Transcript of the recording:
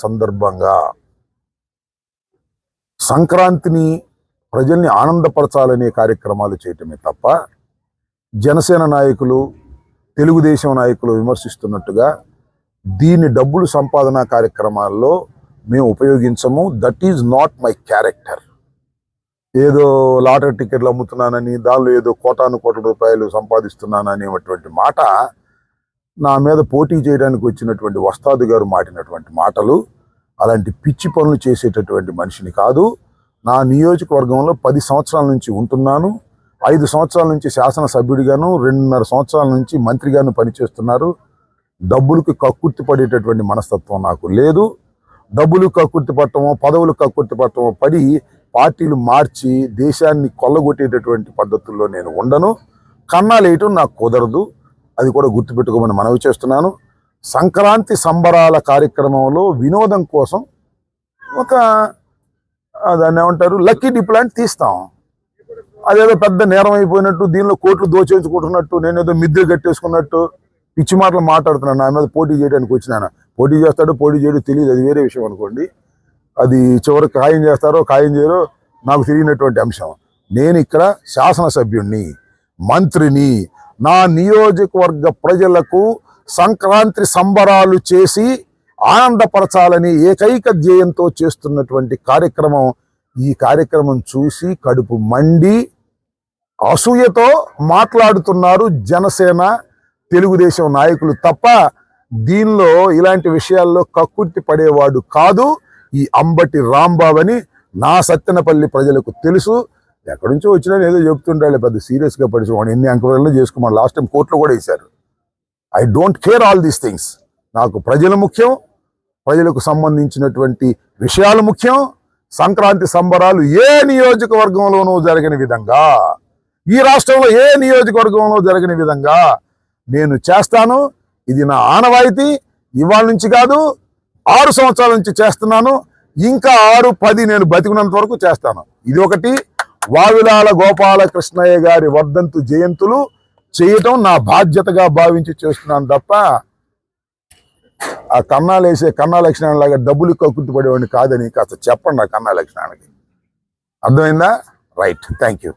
సందర్భంగా సంక్రాంతిని ప్రజల్ని ఆనందపరచాలనే కార్యక్రమాలు చేయటమే తప్ప జనసేన నాయకులు తెలుగుదేశం నాయకులు విమర్శిస్తున్నట్టుగా దీన్ని డబ్బులు సంపాదన కార్యక్రమాల్లో మేము ఉపయోగించము. That is not my character. ఏదో లాటరీ టికెట్లు అమ్ముతున్నానని దానిలో ఏదో కోటాను కోట్ల రూపాయలు సంపాదిస్తున్నాననేటువంటి మాట నా మీద పోటీ చేయడానికి వచ్చినటువంటి వస్తాదు గారు మాటినటువంటి మాటలు. అలాంటి పిచ్చి పనులు చేసేటటువంటి మనిషిని కాదు. నా నియోజకవర్గంలో 10 సంవత్సరాల నుంచి ఉంటున్నాను. 5 సంవత్సరాల నుంచి శాసనసభ్యుడిగాను, 2.5 సంవత్సరాల నుంచి మంత్రిగాను పనిచేస్తున్నారు. డబ్బులకు కక్కుర్తి పడేటటువంటి మనస్తత్వం నాకు లేదు. డబ్బులు కక్కుర్తి పట్టమో పదవులు కక్కుర్తి పట్టమో పడి పార్టీలు మార్చి దేశాన్ని కొల్లగొట్టేటటువంటి పద్ధతుల్లో నేను ఉండను. కన్నాలేయటం నాకు కుదరదు. అది కూడా గుర్తుపెట్టుకోమని మనవి చేస్తున్నాను. సంక్రాంతి సంబరాల కార్యక్రమంలో వినోదం కోసం ఒక దాన్ని ఏమంటారు లక్కీ డిప్లాంట్ తీస్తాం. అదేదో పెద్ద నేరం అయిపోయినట్టు, దీనిలో కోట్లు దోచేయించుకుంటున్నట్టు, నేనేదో మిద్దె కట్టేసుకున్నట్టు పిచ్చి మాటలు మాట్లాడుతున్నాను. నా మీద పోటీ చేయడానికి వచ్చినాను. పోటీ చేస్తాడో పోటీ చేయడో తెలియదు, అది వేరే విషయం అనుకోండి. అది చివరికి ఖాయం చేస్తారో ఖాయం చేయరో నాకు తెలియనటువంటి అంశం. నేను ఇక్కడ శాసనసభ్యుణ్ణి, మంత్రిని. నా నియోజకవర్గ ప్రజలకు సంక్రాంతి సంబరాలు చేసి ఆనందపరచాలని ఏకైక ధ్యేయంతో చేస్తున్నటువంటి కార్యక్రమం. ఈ కార్యక్రమం చూసి కడుపు మండి అసూయతో మాట్లాడుతున్నారు జనసేన తెలుగుదేశం నాయకులు తప్ప దీనిలో ఇలాంటి విషయాల్లో కక్కుర్తి పడేవాడు కాదు ఈ అంబటి రాంబాబు అని నా సత్తెనపల్లి ప్రజలకు తెలుసు. ఎక్కడి నుంచో వచ్చినా ఏదో చెప్తుంటాడు, పెద్ద సీరియస్గా పడిపోయి ఎన్ని ఎంక్వైరీలు చేసుకోమని లాస్ట్ టైం కోర్టులో కూడా వేశారు. I don't care all these things. నాకు ప్రజలు ముఖ్యం, ప్రజలకు సంబంధించినటువంటి విషయాలు ముఖ్యం. సంక్రాంతి సంబరాలు ఏ నియోజకవర్గంలోనూ జరగని విధంగా, ఈ రాష్ట్రంలో ఏ నియోజకవర్గంలో జరగని విధంగా నేను చేస్తాను. ఇది నా ఆనవాయితీ. ఇవాళ నుంచి కాదు, 6 సంవత్సరాల నుంచి చేస్తున్నాను. ఇంకా 6, 10 నేను బతికినంత వరకు చేస్తాను. ఇది ఒకటి. వావిలాల గోపాలకృష్ణయ్య గారి వర్ధంతు జయంతులు చేయటం నా బాధ్యతగా భావించి చేస్తున్నాను తప్ప ఆ కన్నాలేసే కన్నా లక్షణాన్ని లాగా డబ్బులు కక్కుర్తి పడేవాడిని కాదని కాస్త చెప్పండి. ఆ కన్నా లక్షణానికి అర్థమైందా? Right, thank you.